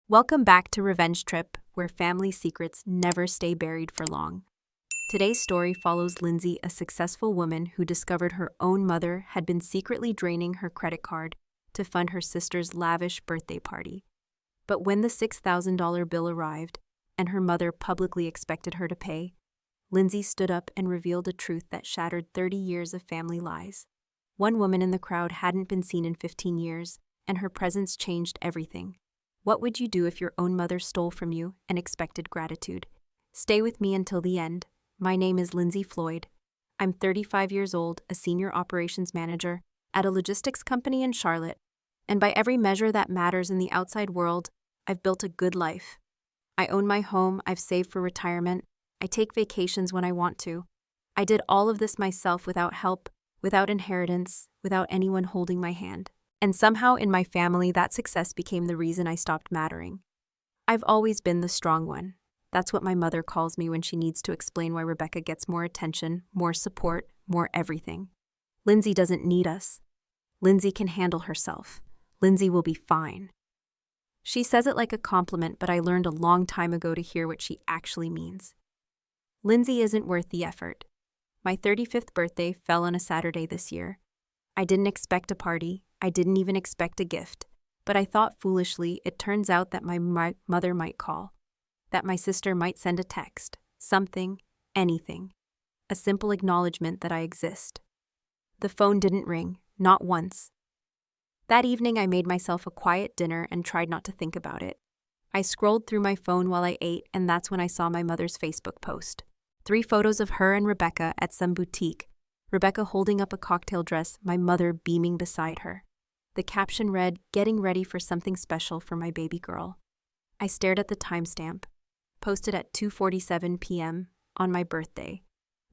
Welcome back to Revenge Trip, where family secrets never stay buried for long. Today's story follows Lindsay, a successful woman who discovered her own mother had been secretly draining her credit card to fund her sister's lavish birthday party. But when the $6,000 bill arrived and her mother publicly expected her to pay, Lindsay stood up and revealed a truth that shattered 30 years of family lies. One woman in the crowd hadn't been seen in 15 years, and her presence changed everything. What would you do if your own mother stole from you and expected gratitude? Stay with me until the end. My name is Lindsay Floyd. I'm 35 years old, a senior operations manager at a logistics company in Charlotte. And by every measure that matters in the outside world, I've built a good life. I own my home, I've saved for retirement, I take vacations when I want to. I did all of this myself without help, without inheritance, without anyone holding my hand. And somehow in my family, that success became the reason I stopped mattering. I've always been the strong one. That's what my mother calls me when she needs to explain why Rebecca gets more attention, more support, more everything. Lindsay doesn't need us. Lindsay can handle herself. Lindsay will be fine. She says it like a compliment, but I learned a long time ago to hear what she actually means. Lindsay isn't worth the effort. My 35th birthday fell on a Saturday this year. I didn't expect a party. I didn't even expect a gift, but I thought foolishly it turns out that my mother might call, that my sister might send a text, something, anything, a simple acknowledgement that I exist. The phone didn't ring, not once. That evening I made myself a quiet dinner and tried not to think about it. I scrolled through my phone while I ate, and that's when I saw my mother's Facebook post. 3 photos of her and Rebecca at some boutique, Rebecca holding up a cocktail dress, my mother beaming beside her. The caption read, "Getting ready for something special for my baby girl." I stared at the timestamp, posted at 2:47 p.m. on my birthday.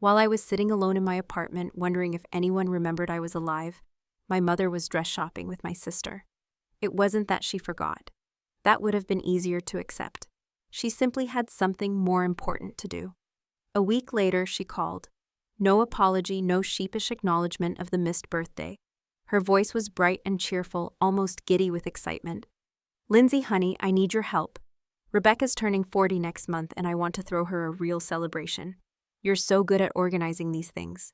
While I was sitting alone in my apartment wondering if anyone remembered I was alive, my mother was dress shopping with my sister. It wasn't that she forgot. That would have been easier to accept. She simply had something more important to do. A week later, she called. No apology, no sheepish acknowledgement of the missed birthday. Her voice was bright and cheerful, almost giddy with excitement. "Lindsay, honey, I need your help. Rebecca's turning 40 next month and I want to throw her a real celebration. You're so good at organizing these things.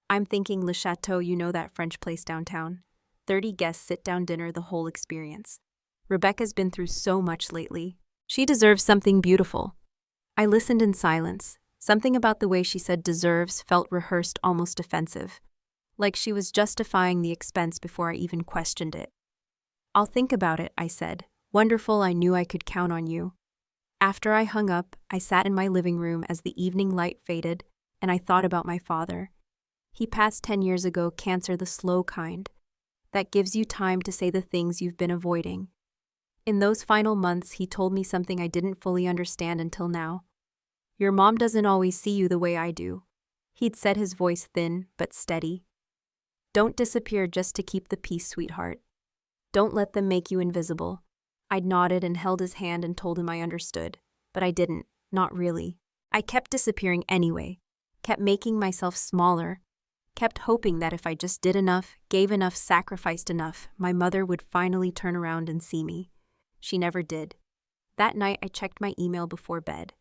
I'm thinking Le Chateau, you know, that French place downtown. 30 guests, sit-down dinner, the whole experience. Rebecca's been through so much lately. She deserves something beautiful." I listened in silence. Something about the way she said deserves felt rehearsed, almost offensive. Like she was justifying the expense before I even questioned it. "I'll think about it," I said. "Wonderful, I knew I could count on you." After I hung up, I sat in my living room as the evening light faded, and I thought about my father. He passed 10 years ago, cancer, the slow kind. That gives you time to say the things you've been avoiding. In those final months, he told me something I didn't fully understand until now. "Your mom doesn't always see you the way I do." He'd said, his voice thin but steady. "Don't disappear just to keep the peace, sweetheart. Don't let them make you invisible." I nodded and held his hand and told him I understood, but I didn't, not really. I kept disappearing anyway, kept making myself smaller, kept hoping that if I just did enough, gave enough, sacrificed enough, my mother would finally turn around and see me. She never did. That night I checked my email before bed.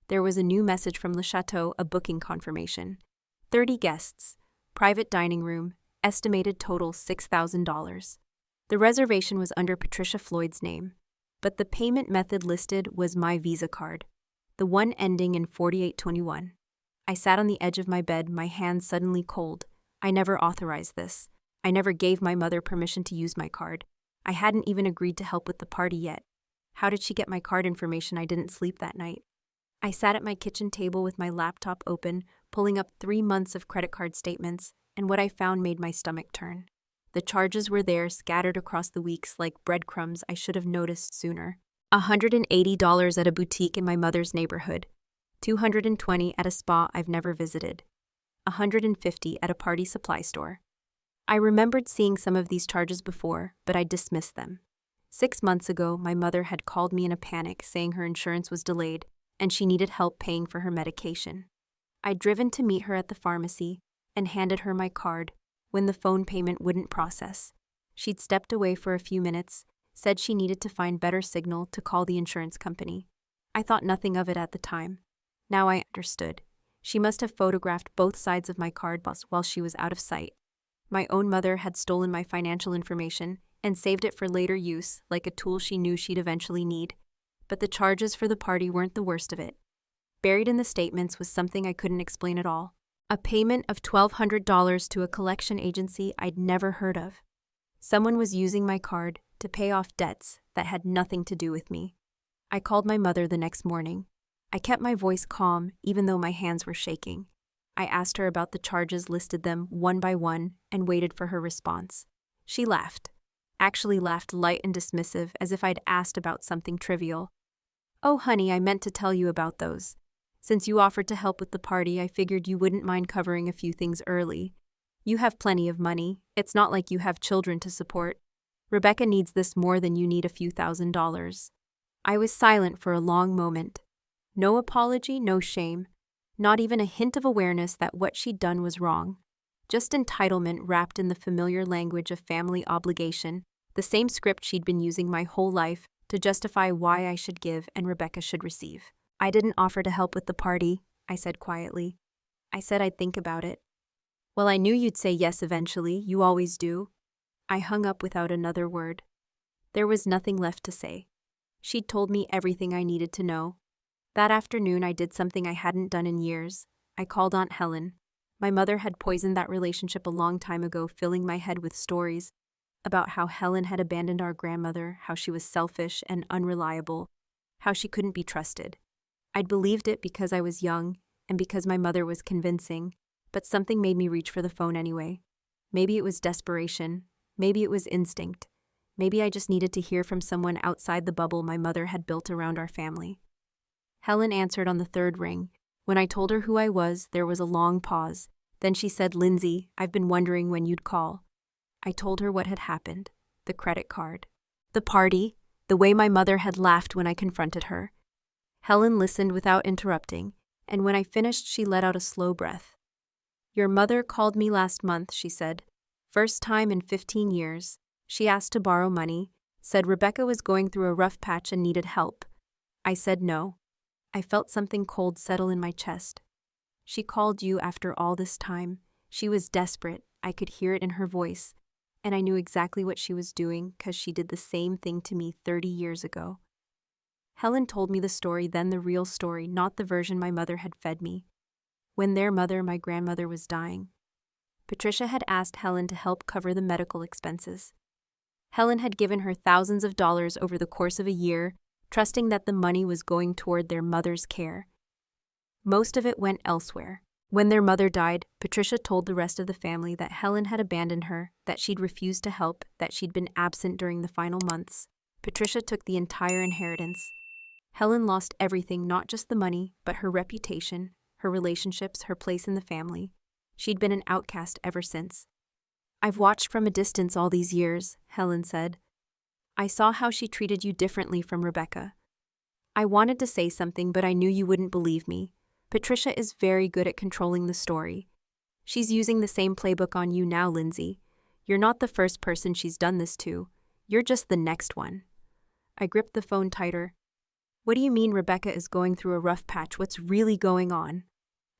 There was a new message from Le Chateau, a booking confirmation. 30 guests, private dining room, estimated total $6,000. The reservation was under Patricia Floyd's name, but the payment method listed was my Visa card, the one ending in 4821. I sat on the edge of my bed, my hands suddenly cold. I never authorized this. I never gave my mother permission to use my card. I hadn't even agreed to help with the party yet. How did she get my card information? I didn't sleep that night. I sat at my kitchen table with my laptop open, pulling up 3 months of credit card statements, and what I found made my stomach turn. The charges were there, scattered across the weeks like breadcrumbs I should have noticed sooner. $180 at a boutique in my mother's neighborhood. $220 at a spa I've never visited. $150 at a party supply store. I remembered seeing some of these charges before, but I dismissed them. 6 months ago, my mother had called me in a panic saying her insurance was delayed and she needed help paying for her medication. I'd driven to meet her at the pharmacy and handed her my card when the phone payment wouldn't process. She'd stepped away for a few minutes, said she needed to find better signal to call the insurance company. I thought nothing of it at the time. Now I understood. She must have photographed both sides of my card while she was out of sight. My own mother had stolen my financial information and saved it for later use, like a tool she knew she'd eventually need. But the charges for the party weren't the worst of it. Buried in the statements was something I couldn't explain at all. A payment of $1,200 to a collection agency I'd never heard of. Someone was using my card to pay off debts that had nothing to do with me. I called my mother the next morning. I kept my voice calm even though my hands were shaking. I asked her about the charges, listed them one by one, and waited for her response. She laughed. Actually laughed light and dismissive, as if I'd asked about something trivial. "Oh, honey, I meant to tell you about those. Since you offered to help with the party, I figured you wouldn't mind covering a few things early. You have plenty of money. It's not like you have children to support. Rebecca needs this more than you need a few $1,000s. I was silent for a long moment. No apology, no shame. Not even a hint of awareness that what she'd done was wrong. Just entitlement wrapped in the familiar language of family obligation, the same script she'd been using my whole life to justify why I should give and Rebecca should receive. "I didn't offer to help with the party," I said quietly. "I said I'd think about it." "Well, I knew you'd say yes eventually, you always do." I hung up without another word. There was nothing left to say. She'd told me everything I needed to know. That afternoon, I did something I hadn't done in years. I called Aunt Helen. My mother had poisoned that relationship a long time ago, filling my head with stories about how Helen had abandoned our grandmother, how she was selfish and unreliable, how she couldn't be trusted. I'd believed it because I was young and because my mother was convincing, but something made me reach for the phone anyway. Maybe it was desperation. Maybe it was instinct. Maybe I just needed to hear from someone outside the bubble my mother had built around our family. Helen answered on the third ring. When I told her who I was, there was a long pause. Then she said, "Lindsay, I've been wondering when you'd call." I told her what had happened. The credit card. The party. The way my mother had laughed when I confronted her. Helen listened without interrupting, and when I finished, she let out a slow breath. "Your mother called me last month," she said. "First time in 15 years. She asked to borrow money, said Rebecca was going through a rough patch and needed help. I said no. I felt something cold settle in my chest. She called you after all this time. She was desperate. I could hear it in her voice. And I knew exactly what she was doing because she did the same thing to me 30 years ago." Helen told me the story, then the real story, not the version my mother had fed me. When their mother, my grandmother, was dying, Patricia had asked Helen to help cover the medical expenses. Helen had given her thousands of dollars over the course of a year, trusting that the money was going toward their mother's care. Most of it went elsewhere. When their mother died, Patricia told the rest of the family that Helen had abandoned her, that she'd refused to help, that she'd been absent during the final months. Patricia took the entire inheritance. Helen lost everything, not just the money, but her reputation, her relationships, her place in the family. She'd been an outcast ever since. "I've watched from a distance all these years," Helen said. "I saw how she treated you differently from Rebecca. I wanted to say something, but I knew you wouldn't believe me. Patricia is very good at controlling the story. She's using the same playbook on you now, Lindsay. You're not the first person she's done this to. You're just the next one." I gripped the phone tighter. "What do you mean Rebecca is going through a rough patch? What's really going on?"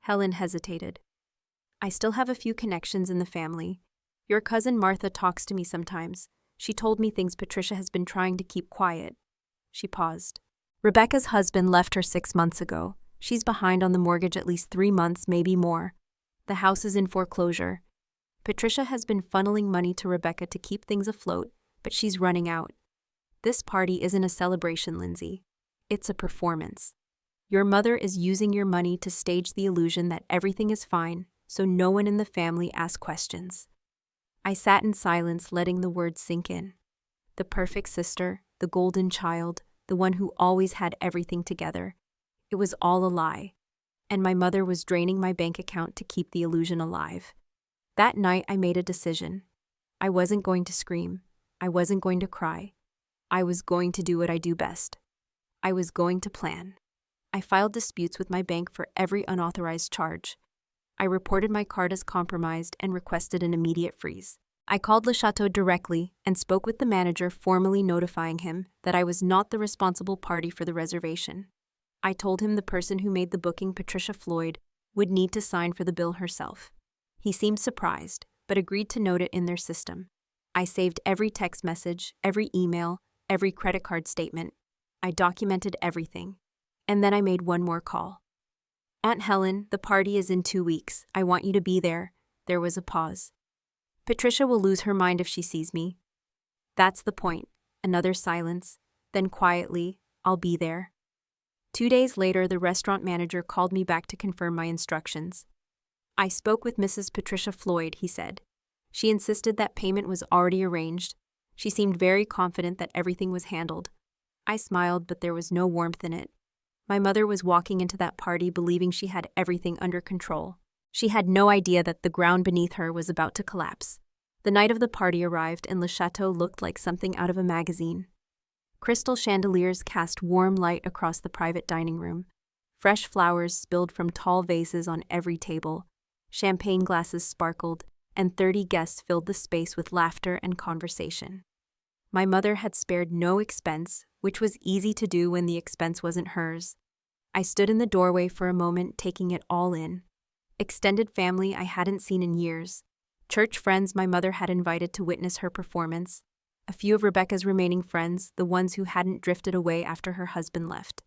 Helen hesitated. "I still have a few connections in the family. Your cousin Martha talks to me sometimes. She told me things Patricia has been trying to keep quiet." She paused. "Rebecca's husband left her 6 months ago. She's behind on the mortgage at least 3 months, maybe more. The house is in foreclosure. Patricia has been funneling money to Rebecca to keep things afloat, but she's running out. This party isn't a celebration, Lindsay. It's a performance. Your mother is using your money to stage the illusion that everything is fine, so no one in the family asks questions." I sat in silence, letting the words sink in. The perfect sister, the golden child, the one who always had everything together. It was all a lie, and my mother was draining my bank account to keep the illusion alive. That night, I made a decision. I wasn't going to scream. I wasn't going to cry. I was going to do what I do best. I was going to plan. I filed disputes with my bank for every unauthorized charge. I reported my card as compromised and requested an immediate freeze. I called Le Chateau directly and spoke with the manager, formally notifying him that I was not the responsible party for the reservation. I told him the person who made the booking, Patricia Floyd, would need to sign for the bill herself. He seemed surprised, but agreed to note it in their system. I saved every text message, every email, every credit card statement. I documented everything. And then I made one more call. "Aunt Helen, the party is in 2 weeks. I want you to be there." There was a pause. "Patricia will lose her mind if she sees me." "That's the point." Another silence. Then quietly, "I'll be there." 2 days later, the restaurant manager called me back to confirm my instructions. "I spoke with Mrs. Patricia Floyd," he said. "She insisted that payment was already arranged. She seemed very confident that everything was handled." I smiled, but there was no warmth in it. My mother was walking into that party believing she had everything under control. She had no idea that the ground beneath her was about to collapse. The night of the party arrived, and Le Chateau looked like something out of a magazine. Crystal chandeliers cast warm light across the private dining room. Fresh flowers spilled from tall vases on every table. Champagne glasses sparkled, and 30 guests filled the space with laughter and conversation. My mother had spared no expense, which was easy to do when the expense wasn't hers. I stood in the doorway for a moment, taking it all in. Extended family I hadn't seen in years. Church friends my mother had invited to witness her performance. A few of Rebecca's remaining friends, the ones who hadn't drifted away after her husband left.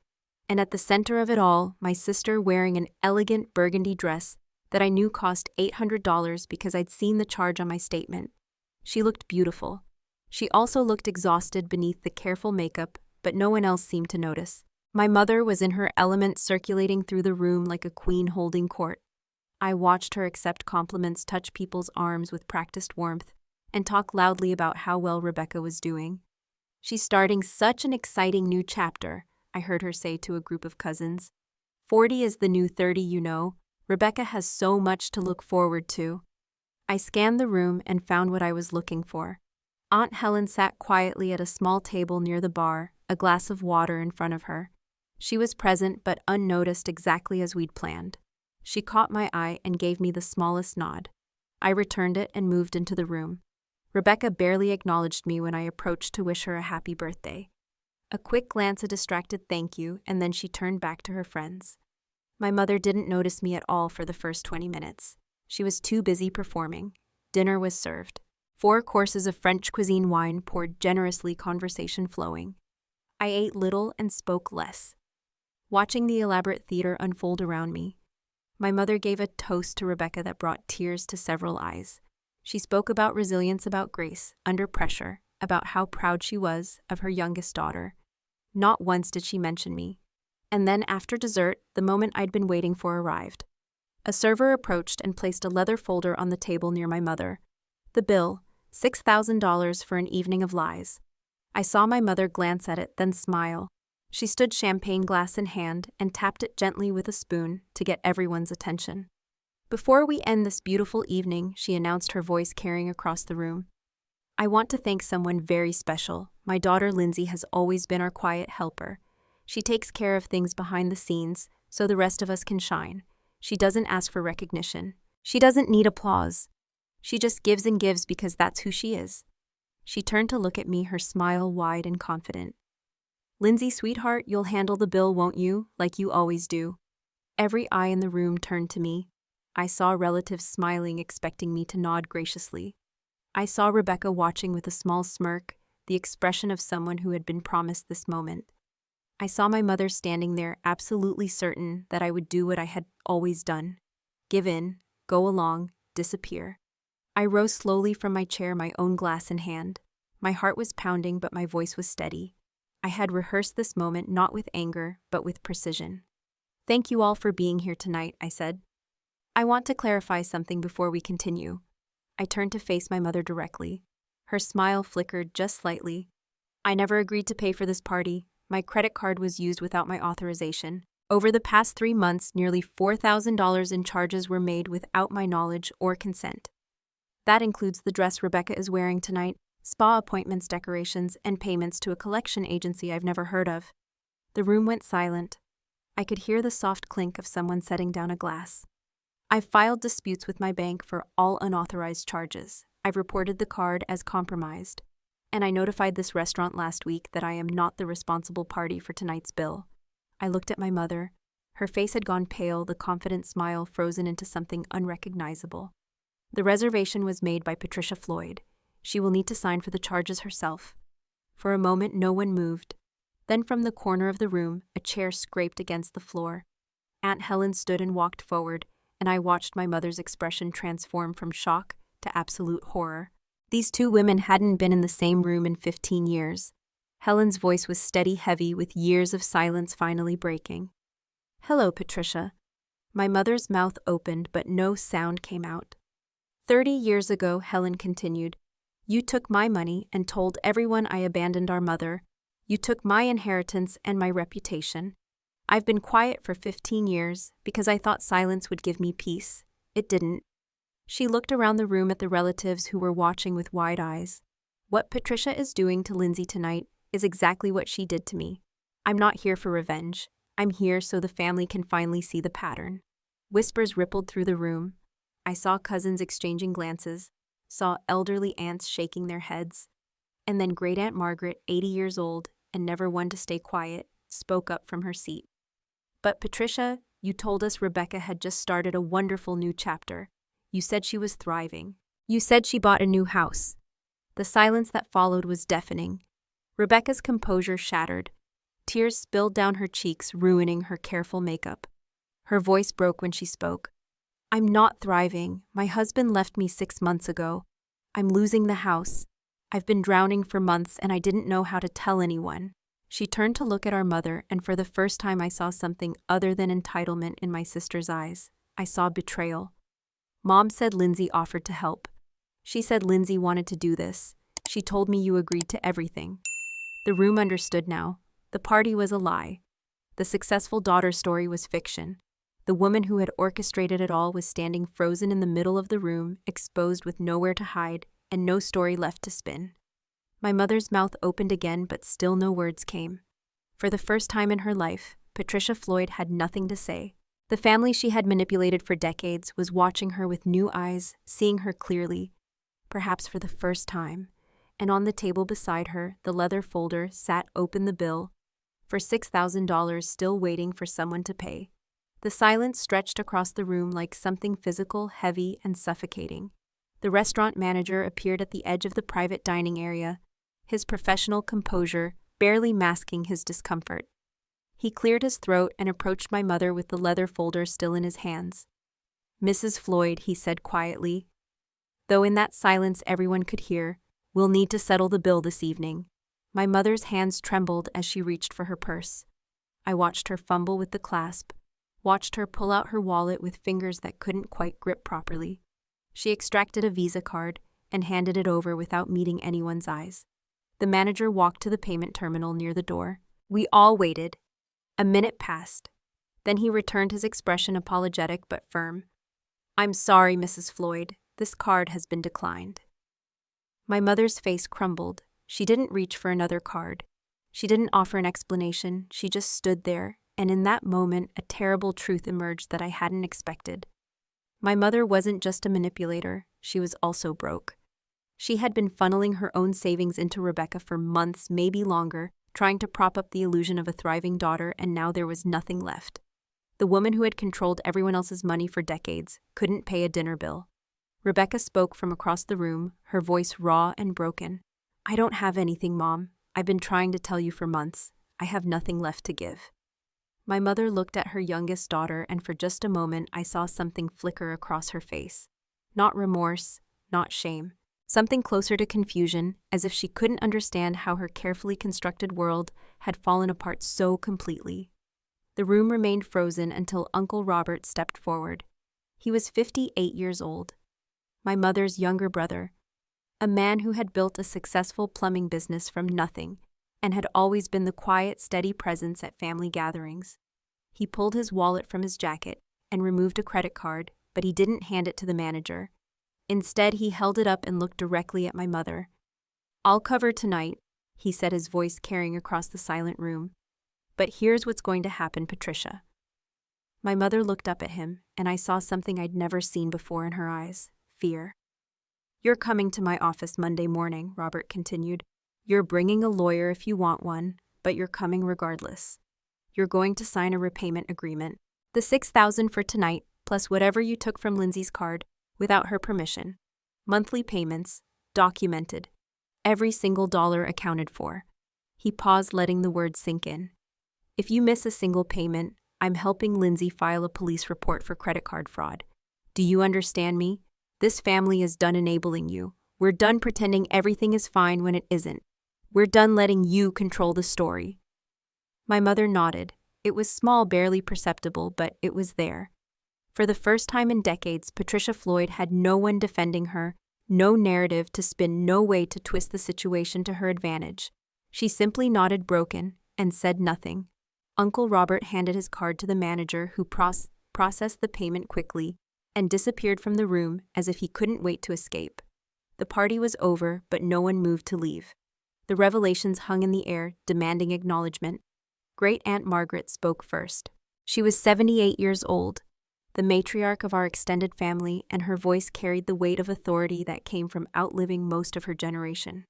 And at the center of it all, my sister wearing an elegant burgundy dress that I knew cost $800 because I'd seen the charge on my statement. She looked beautiful. She also looked exhausted beneath the careful makeup, but no one else seemed to notice. My mother was in her element, circulating through the room like a queen holding court. I watched her accept compliments, touch people's arms with practiced warmth, and talk loudly about how well Rebecca was doing. "She's starting such an exciting new chapter," I heard her say to a group of cousins. 40 is the new 30, you know. Rebecca has so much to look forward to." I scanned the room and found what I was looking for. Aunt Helen sat quietly at a small table near the bar, a glass of water in front of her. She was present but unnoticed, exactly as we'd planned. She caught my eye and gave me the smallest nod. I returned it and moved into the room. Rebecca barely acknowledged me when I approached to wish her a happy birthday. A quick glance, a distracted thank you, and then she turned back to her friends. My mother didn't notice me at all for the first 20 minutes. She was too busy performing. Dinner was served. 4 courses of French cuisine, wine poured generously, conversation flowing. I ate little and spoke less, watching the elaborate theater unfold around me. My mother gave a toast to Rebecca that brought tears to several eyes. She spoke about resilience, about grace under pressure, about how proud she was of her youngest daughter. Not once did she mention me. And then after dessert, the moment I'd been waiting for arrived. A server approached and placed a leather folder on the table near my mother. The bill, $6,000 for an evening of lies. I saw my mother glance at it, then smile. She stood, champagne glass in hand, and tapped it gently with a spoon to get everyone's attention. "Before we end this beautiful evening," she announced, her voice carrying across the room, "I want to thank someone very special. My daughter Lindsay has always been our quiet helper. She takes care of things behind the scenes so the rest of us can shine. She doesn't ask for recognition. She doesn't need applause. She just gives and gives because that's who she is." She turned to look at me, her smile wide and confident. "Lindsay, sweetheart, you'll handle the bill, won't you, like you always do?" Every eye in the room turned to me. I saw relatives smiling, expecting me to nod graciously. I saw Rebecca watching with a small smirk, the expression of someone who had been promised this moment. I saw my mother standing there, absolutely certain that I would do what I had always done. Give in, go along, disappear. I rose slowly from my chair, my own glass in hand. My heart was pounding, but my voice was steady. I had rehearsed this moment not with anger, but with precision. "Thank you all for being here tonight," I said. "I want to clarify something before we continue." I turned to face my mother directly. Her smile flickered just slightly. "I never agreed to pay for this party. My credit card was used without my authorization. Over the past 3 months, nearly $4,000 in charges were made without my knowledge or consent. That includes the dress Rebecca is wearing tonight, spa appointments, decorations, and payments to a collection agency I've never heard of." The room went silent. I could hear the soft clink of someone setting down a glass. "I've filed disputes with my bank for all unauthorized charges. I've reported the card as compromised, and I notified this restaurant last week that I am not the responsible party for tonight's bill. I looked at my mother. Her face had gone pale, the confident smile frozen into something unrecognizable. The reservation was made by Patricia Floyd. She will need to sign for the charges herself. For a moment, no one moved. Then from the corner of the room, a chair scraped against the floor. Aunt Helen stood and walked forward, and I watched my mother's expression transform from shock to absolute horror. These two women hadn't been in the same room in 15 years. Helen's voice was steady, heavy, with years of silence finally breaking. "Hello, Patricia." My mother's mouth opened, but no sound came out. 30 years ago, Helen continued, you took my money and told everyone I abandoned our mother. You took my inheritance and my reputation. I've been quiet for 15 years because I thought silence would give me peace. It didn't. She looked around the room at the relatives who were watching with wide eyes. What Patricia is doing to Lindsay tonight is exactly what she did to me. I'm not here for revenge. I'm here so the family can finally see the pattern. Whispers rippled through the room. I saw cousins exchanging glances, saw elderly aunts shaking their heads, and then Great Aunt Margaret, 80 years old and never one to stay quiet, spoke up from her seat. But Patricia, you told us Rebecca had just started a wonderful new chapter. You said she was thriving. You said she bought a new house. The silence that followed was deafening. Rebecca's composure shattered. Tears spilled down her cheeks, ruining her careful makeup. Her voice broke when she spoke. I'm not thriving. My husband left me 6 months ago. I'm losing the house. I've been drowning for months and I didn't know how to tell anyone. She turned to look at our mother, and for the first time I saw something other than entitlement in my sister's eyes. I saw betrayal. Mom said Lindsay offered to help. She said Lindsay wanted to do this. She told me you agreed to everything. The room understood now. The party was a lie. The successful daughter story was fiction. The woman who had orchestrated it all was standing frozen in the middle of the room, exposed with nowhere to hide and no story left to spin. My mother's mouth opened again, but still no words came. For the first time in her life, Patricia Floyd had nothing to say. The family she had manipulated for decades was watching her with new eyes, seeing her clearly, perhaps for the first time. And on the table beside her, the leather folder sat open, the bill for $6,000 still waiting for someone to pay. The silence stretched across the room like something physical, heavy, and suffocating. The restaurant manager appeared at the edge of the private dining area, his professional composure barely masking his discomfort. He cleared his throat and approached my mother with the leather folder still in his hands. "Mrs. Floyd," he said quietly, though in that silence everyone could hear, "we'll need to settle the bill this evening." My mother's hands trembled as she reached for her purse. I watched her fumble with the clasp, watched her pull out her wallet with fingers that couldn't quite grip properly. She extracted a Visa card and handed it over without meeting anyone's eyes. The manager walked to the payment terminal near the door. We all waited. A minute passed. Then he returned, his expression apologetic but firm. "I'm sorry, Mrs. Floyd. This card has been declined." My mother's face crumbled. She didn't reach for another card. She didn't offer an explanation. She just stood there, and in that moment, a terrible truth emerged that I hadn't expected. My mother wasn't just a manipulator. She was also broke. She had been funneling her own savings into Rebecca for months, maybe longer, trying to prop up the illusion of a thriving daughter, and now there was nothing left. The woman who had controlled everyone else's money for decades couldn't pay a dinner bill. Rebecca spoke from across the room, her voice raw and broken. "I don't have anything, Mom. I've been trying to tell you for months. I have nothing left to give." My mother looked at her youngest daughter, and for just a moment I saw something flicker across her face. Not remorse, not shame. Something closer to confusion, as if she couldn't understand how her carefully constructed world had fallen apart so completely. The room remained frozen until Uncle Robert stepped forward. He was 58 years old. My mother's younger brother. A man who had built a successful plumbing business from nothing and had always been the quiet, steady presence at family gatherings. He pulled his wallet from his jacket and removed a credit card, but he didn't hand it to the manager. Instead, he held it up and looked directly at my mother. "I'll cover tonight," he said, his voice carrying across the silent room. "But here's what's going to happen, Patricia." My mother looked up at him, and I saw something I'd never seen before in her eyes: fear. You're coming to my office Monday morning, Robert continued. You're bringing a lawyer if you want one, but you're coming regardless. You're going to sign a repayment agreement. The $6,000 for tonight, plus whatever you took from Lindsay's card, without her permission. Monthly payments, documented. Every single dollar accounted for. He paused, letting the words sink in. If you miss a single payment, I'm helping Lindsay file a police report for credit card fraud. Do you understand me? This family is done enabling you. We're done pretending everything is fine when it isn't. We're done letting you control the story. My mother nodded. It was small, barely perceptible, but it was there. For the first time in decades, Patricia Floyd had no one defending her, no narrative to spin, no way to twist the situation to her advantage. She simply nodded, broken, and said nothing. Uncle Robert handed his card to the manager, who processed the payment quickly and disappeared from the room as if he couldn't wait to escape. The party was over, but no one moved to leave. The revelations hung in the air, demanding acknowledgement. Great-Aunt Margaret spoke first. She was 78 years old, the matriarch of our extended family, and her voice carried the weight of authority that came from outliving most of her generation.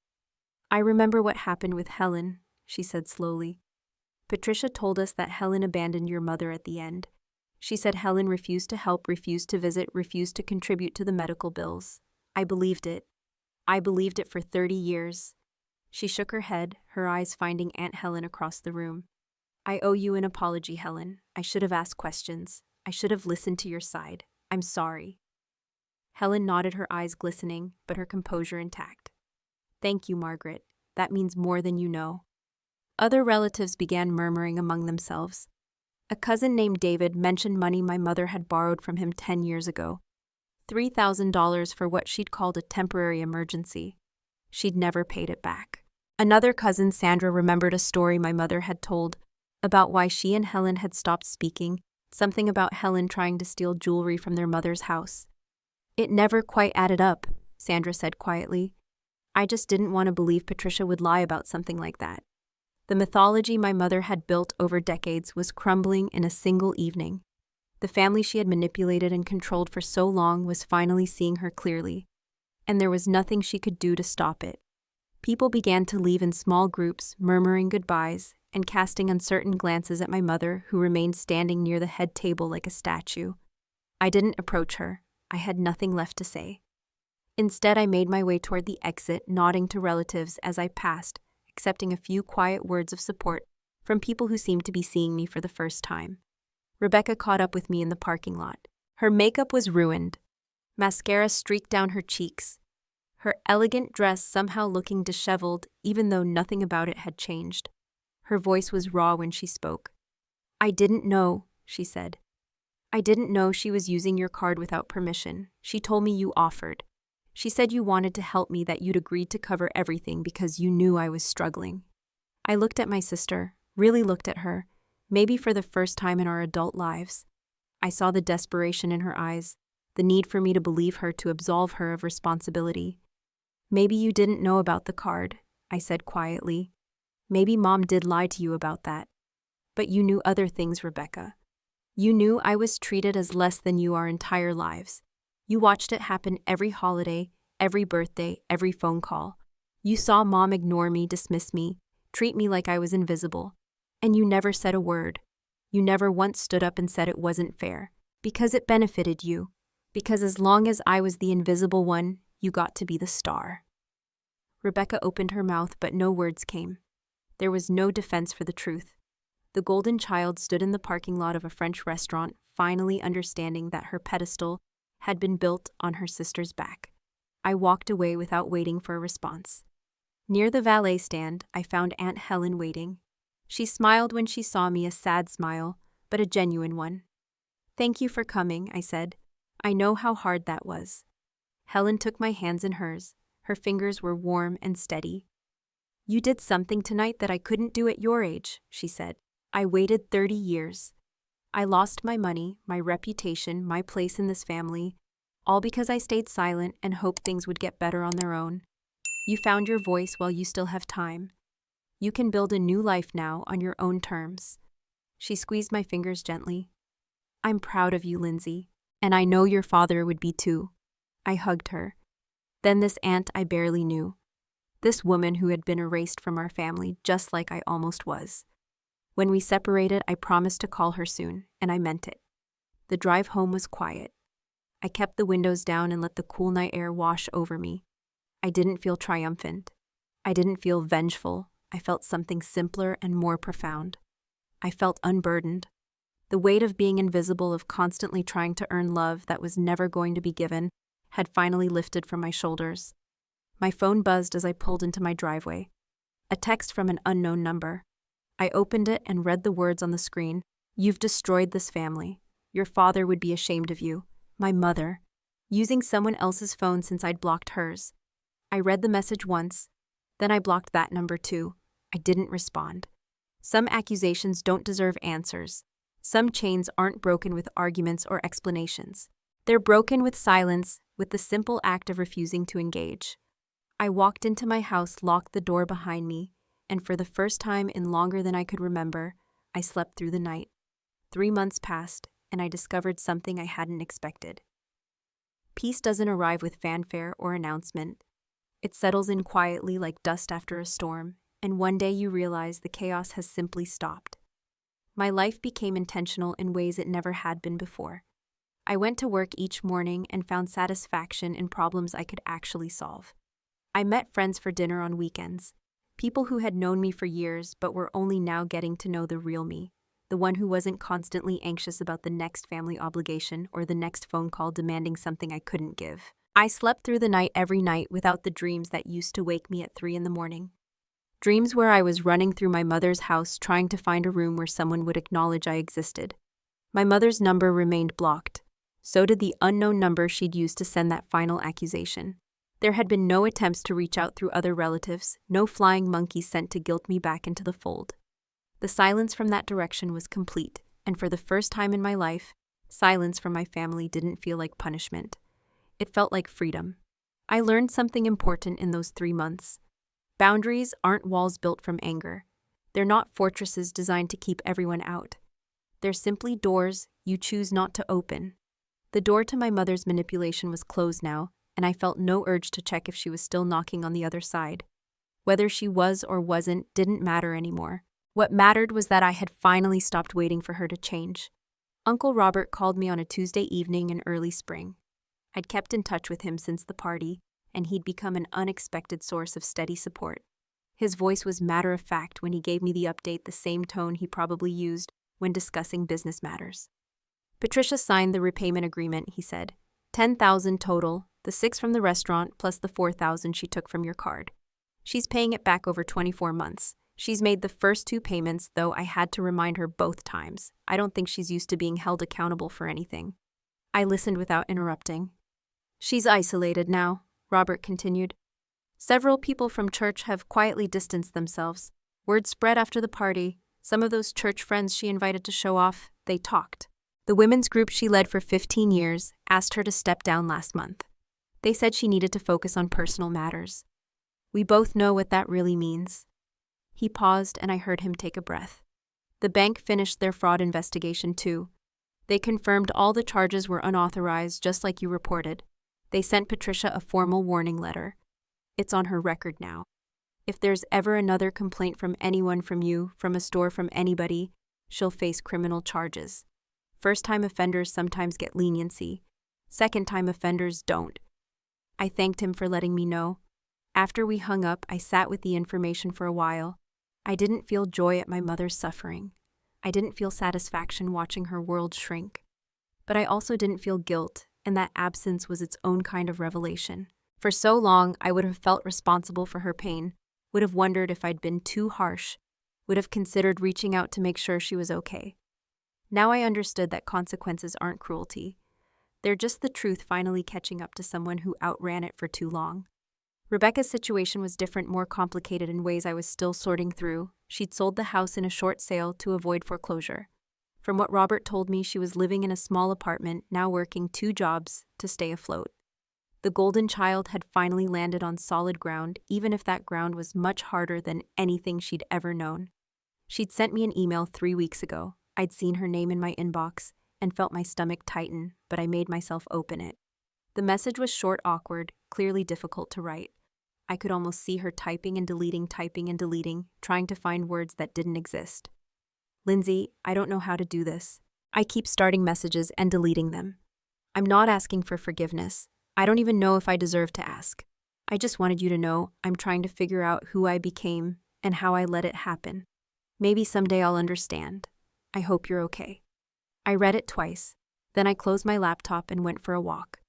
I remember what happened with Helen, she said slowly. Patricia told us that Helen abandoned your mother at the end. She said Helen refused to help, refused to visit, refused to contribute to the medical bills. I believed it. I believed it for 30 years. She shook her head, her eyes finding Aunt Helen across the room. I owe you an apology, Helen. I should have asked questions. I should have listened to your side. I'm sorry. Helen nodded, her eyes glistening, but her composure intact. Thank you, Margaret. That means more than you know. Other relatives began murmuring among themselves. A cousin named David mentioned money my mother had borrowed from him 10 years ago. $3,000 for what she'd called a temporary emergency. She'd never paid it back. Another cousin, Sandra, remembered a story my mother had told about why she and Helen had stopped speaking, something about Helen trying to steal jewelry from their mother's house. It never quite added up, Sandra said quietly. I just didn't want to believe Patricia would lie about something like that. The mythology my mother had built over decades was crumbling in a single evening. The family she had manipulated and controlled for so long was finally seeing her clearly, and there was nothing she could do to stop it. People began to leave in small groups, murmuring goodbyes and casting uncertain glances at my mother, who remained standing near the head table like a statue. I didn't approach her. I had nothing left to say. Instead, I made my way toward the exit, nodding to relatives as I passed, accepting a few quiet words of support from people who seemed to be seeing me for the first time. Rebecca caught up with me in the parking lot. Her makeup was ruined. Mascara streaked down her cheeks. Her elegant dress somehow looking disheveled, even though nothing about it had changed. Her voice was raw when she spoke. I didn't know, she said. I didn't know she was using your card without permission. She told me you offered. She said you wanted to help me, that you'd agreed to cover everything because you knew I was struggling. I looked at my sister, really looked at her, maybe for the first time in our adult lives. I saw the desperation in her eyes, the need for me to believe her, to absolve her of responsibility. Maybe you didn't know about the card, I said quietly. Maybe Mom did lie to you about that. But you knew other things, Rebecca. You knew I was treated as less than you our entire lives. You watched it happen every holiday, every birthday, every phone call. You saw Mom ignore me, dismiss me, treat me like I was invisible. And you never said a word. You never once stood up and said it wasn't fair. Because it benefited you. Because as long as I was the invisible one, you got to be the star. Rebecca opened her mouth, but no words came. There was no defense for the truth. The golden child stood in the parking lot of a French restaurant, finally understanding that her pedestal had been built on her sister's back. I walked away without waiting for a response. Near the valet stand, I found Aunt Helen waiting. She smiled when she saw me, a sad smile, but a genuine one. Thank you for coming, I said. I know how hard that was. Helen took my hands in hers. Her fingers were warm and steady. You did something tonight that I couldn't do at your age, she said. I waited 30 years. I lost my money, my reputation, my place in this family, all because I stayed silent and hoped things would get better on their own. You found your voice while you still have time. You can build a new life now on your own terms. She squeezed my fingers gently. I'm proud of you, Lindsay, and I know your father would be too. I hugged her. Then this aunt I barely knew. This woman who had been erased from our family just like I almost was. When we separated, I promised to call her soon, and I meant it. The drive home was quiet. I kept the windows down and let the cool night air wash over me. I didn't feel triumphant. I didn't feel vengeful. I felt something simpler and more profound. I felt unburdened. The weight of being invisible, of constantly trying to earn love that was never going to be given, had finally lifted from my shoulders. My phone buzzed as I pulled into my driveway. A text from an unknown number. I opened it and read the words on the screen. "You've destroyed this family. Your father would be ashamed of you. My mother." Using someone else's phone since I'd blocked hers. I read the message once, then I blocked that number too. I didn't respond. Some accusations don't deserve answers. Some chains aren't broken with arguments or explanations. They're broken with silence, with the simple act of refusing to engage. I walked into my house, locked the door behind me, and for the first time in longer than I could remember, I slept through the night. 3 months passed, and I discovered something I hadn't expected. Peace doesn't arrive with fanfare or announcement. It settles in quietly like dust after a storm, and one day you realize the chaos has simply stopped. My life became intentional in ways it never had been before. I went to work each morning and found satisfaction in problems I could actually solve. I met friends for dinner on weekends, people who had known me for years but were only now getting to know the real me, the one who wasn't constantly anxious about the next family obligation or the next phone call demanding something I couldn't give. I slept through the night every night without the dreams that used to wake me at 3 a.m. Dreams where I was running through my mother's house trying to find a room where someone would acknowledge I existed. My mother's number remained blocked. So did the unknown number she'd used to send that final accusation. There had been no attempts to reach out through other relatives, no flying monkeys sent to guilt me back into the fold. The silence from that direction was complete, and for the first time in my life, silence from my family didn't feel like punishment. It felt like freedom. I learned something important in those 3 months. Boundaries aren't walls built from anger. They're not fortresses designed to keep everyone out. They're simply doors you choose not to open. The door to my mother's manipulation was closed now, and I felt no urge to check if she was still knocking on the other side. Whether she was or wasn't didn't matter anymore. What mattered was that I had finally stopped waiting for her to change. Uncle Robert called me on a Tuesday evening in early spring. I'd kept in touch with him since the party, and he'd become an unexpected source of steady support. His voice was matter-of-fact when he gave me the update, the same tone he probably used when discussing business matters. "Patricia signed the repayment agreement," he said. $10,000 total, the 6 from the restaurant plus the 4,000 she took from your card. She's paying it back over 24 months. She's made the first 2 payments, though I had to remind her both times. I don't think she's used to being held accountable for anything. I listened without interrupting. "She's isolated now," Robert continued. "Several people from church have quietly distanced themselves. Word spread after the party. Some of those church friends she invited to show off, they talked. The women's group she led for 15 years asked her to step down last month. They said she needed to focus on personal matters. We both know what that really means." He paused, and I heard him take a breath. "The bank finished their fraud investigation too. They confirmed all the charges were unauthorized, just like you reported. They sent Patricia a formal warning letter. It's on her record now. If there's ever another complaint from anyone, from you, from a store, from anybody, she'll face criminal charges. First-time offenders sometimes get leniency. Second-time offenders don't." I thanked him for letting me know. After we hung up, I sat with the information for a while. I didn't feel joy at my mother's suffering. I didn't feel satisfaction watching her world shrink. But I also didn't feel guilt, and that absence was its own kind of revelation. For so long, I would have felt responsible for her pain, would have wondered if I'd been too harsh, would have considered reaching out to make sure she was okay. Now I understood that consequences aren't cruelty. They're just the truth finally catching up to someone who outran it for too long. Rebecca's situation was different, more complicated in ways I was still sorting through. She'd sold the house in a short sale to avoid foreclosure. From what Robert told me, she was living in a small apartment, now working 2 jobs to stay afloat. The golden child had finally landed on solid ground, even if that ground was much harder than anything she'd ever known. She'd sent me an email 3 weeks ago. I'd seen her name in my inbox and felt my stomach tighten, but I made myself open it. The message was short, awkward, clearly difficult to write. I could almost see her typing and deleting, trying to find words that didn't exist. Lindsay, I don't know how to do this. I keep starting messages and deleting them. I'm not asking for forgiveness. I don't even know if I deserve to ask. I just wanted you to know I'm trying to figure out who I became and how I let it happen. Maybe someday I'll understand. I hope you're okay. I read it twice. Then I closed my laptop and went for a walk.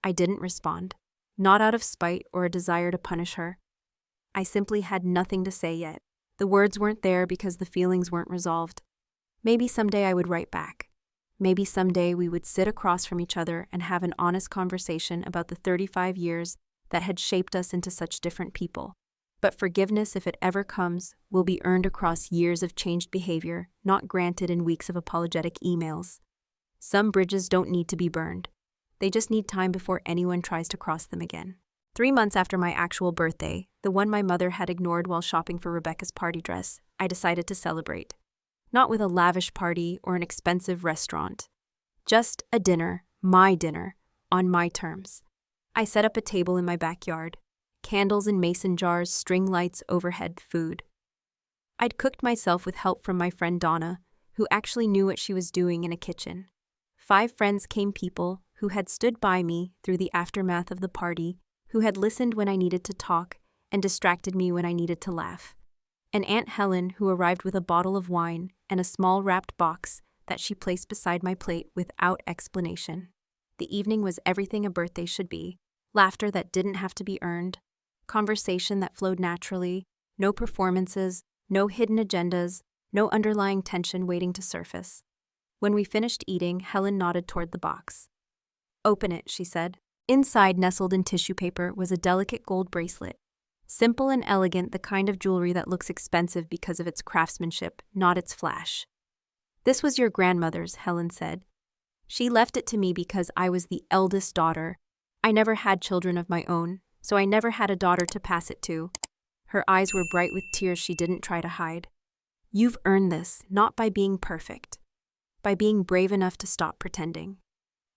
I didn't respond. Not out of spite or a desire to punish her. I simply had nothing to say yet. The words weren't there because the feelings weren't resolved. Maybe someday I would write back. Maybe someday we would sit across from each other and have an honest conversation about the 35 years that had shaped us into such different people. But forgiveness, if it ever comes, will be earned across years of changed behavior, not granted in weeks of apologetic emails. Some bridges don't need to be burned. They just need time before anyone tries to cross them again. 3 months after my actual birthday, the one my mother had ignored while shopping for Rebecca's party dress, I decided to celebrate. Not with a lavish party or an expensive restaurant. Just a dinner, my dinner, on my terms. I set up a table in my backyard. Candles in mason jars, string lights, overhead, food. I'd cooked myself with help from my friend Donna, who actually knew what she was doing in a kitchen. 5 friends came, people who had stood by me through the aftermath of the party, who had listened when I needed to talk and distracted me when I needed to laugh. And Aunt Helen, who arrived with a bottle of wine and a small wrapped box that she placed beside my plate without explanation. The evening was everything a birthday should be. Laughter that didn't have to be earned. Conversation that flowed naturally. No performances, no hidden agendas, no underlying tension waiting to surface. When we finished eating, Helen nodded toward the box. "Open it," she said. Inside, nestled in tissue paper, was a delicate gold bracelet. Simple and elegant, the kind of jewelry that looks expensive because of its craftsmanship, not its flash. "This was your grandmother's," Helen said. "She left it to me because I was the eldest daughter. I never had children of my own, so I never had a daughter to pass it to." Her eyes were bright with tears she didn't try to hide. "You've earned this, not by being perfect. By being brave enough to stop pretending."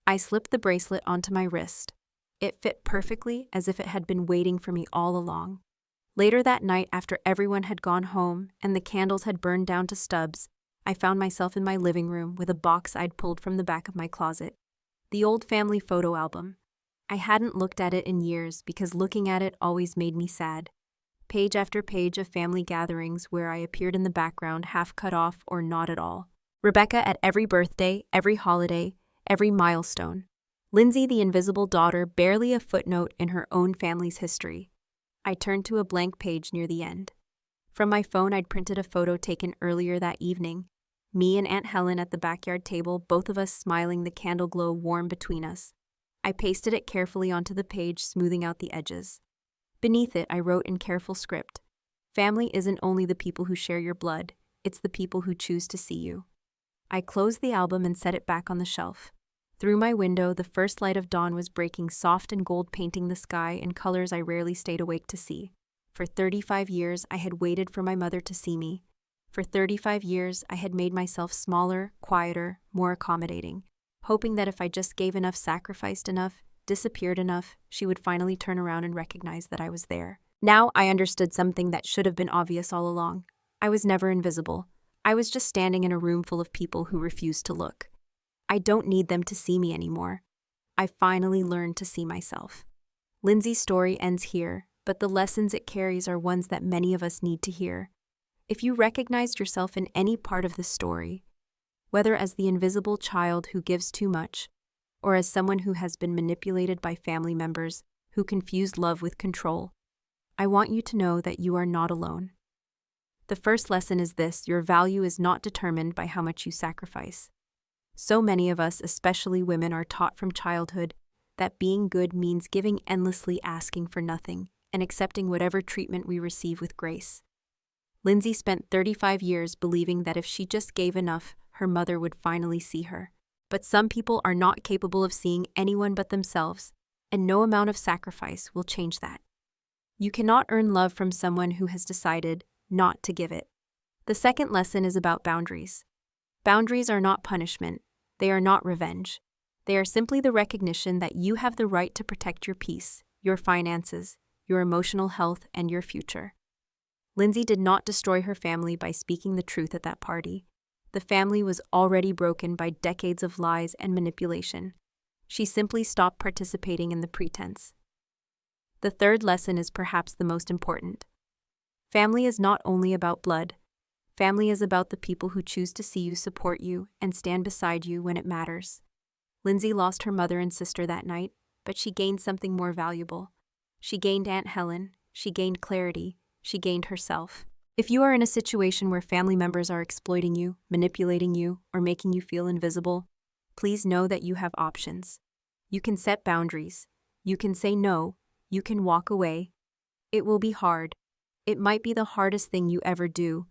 I slipped the bracelet onto my wrist. It fit perfectly, as if it had been waiting for me all along. Later that night, after everyone had gone home and the candles had burned down to stubs, I found myself in my living room with a box I'd pulled from the back of my closet. The old family photo album. I hadn't looked at it in years because looking at it always made me sad. Page after page of family gatherings where I appeared in the background, half cut off or not at all. Rebecca at every birthday, every holiday, every milestone. Lindsay, the invisible daughter, barely a footnote in her own family's history. I turned to a blank page near the end. From my phone, I'd printed a photo taken earlier that evening. Me and Aunt Helen at the backyard table, both of us smiling, the candle glow warm between us. I pasted it carefully onto the page, smoothing out the edges. Beneath it, I wrote in careful script, "Family isn't only the people who share your blood, it's the people who choose to see you." I closed the album and set it back on the shelf. Through my window, the first light of dawn was breaking, soft and gold, painting the sky in colors I rarely stayed awake to see. For 35 years, I had waited for my mother to see me. For 35 years, I had made myself smaller, quieter, more accommodating, hoping that if I just gave enough, sacrificed enough, disappeared enough, she would finally turn around and recognize that I was there. Now I understood something that should have been obvious all along. I was never invisible. I was just standing in a room full of people who refused to look. I don't need them to see me anymore. I finally learned to see myself. Lindsay's story ends here, but the lessons it carries are ones that many of us need to hear. If you recognized yourself in any part of this story, whether as the invisible child who gives too much, or as someone who has been manipulated by family members who confused love with control, I want you to know that you are not alone. The first lesson is this: your value is not determined by how much you sacrifice. So many of us, especially women, are taught from childhood that being good means giving endlessly, asking for nothing, and accepting whatever treatment we receive with grace. Lindsay spent 35 years believing that if she just gave enough, her mother would finally see her. But some people are not capable of seeing anyone but themselves, and no amount of sacrifice will change that. You cannot earn love from someone who has decided not to give it. The second lesson is about boundaries. Boundaries are not punishment. They are not revenge. They are simply the recognition that you have the right to protect your peace, your finances, your emotional health, and your future. Lindsay did not destroy her family by speaking the truth at that party. The family was already broken by decades of lies and manipulation. She simply stopped participating in the pretense. The third lesson is perhaps the most important. Family is not only about blood. Family is about the people who choose to see you, support you, and stand beside you when it matters. Lindsay lost her mother and sister that night, but she gained something more valuable. She gained Aunt Helen, she gained clarity, she gained herself. If you are in a situation where family members are exploiting you, manipulating you, or making you feel invisible, please know that you have options. You can set boundaries. You can say no. You can walk away. It will be hard. It might be the hardest thing you ever do,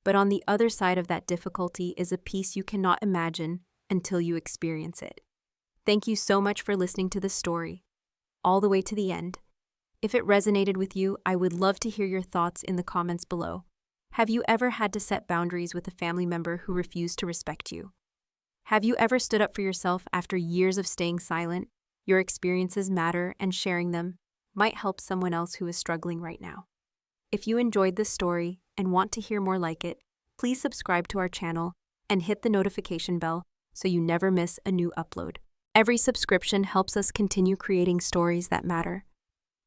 but on the other side of that difficulty is a peace you cannot imagine until you experience it. Thank you so much for listening to this story, all the way to the end. If it resonated with you, I would love to hear your thoughts in the comments below. Have you ever had to set boundaries with a family member who refused to respect you? Have you ever stood up for yourself after years of staying silent? Your experiences matter, and sharing them might help someone else who is struggling right now. If you enjoyed this story and want to hear more like it, please subscribe to our channel and hit the notification bell so you never miss a new upload. Every subscription helps us continue creating stories that matter.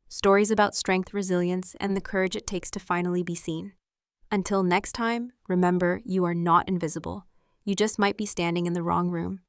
Stories about strength, resilience, and the courage it takes to finally be seen. Until next time, remember, you are not invisible. You just might be standing in the wrong room.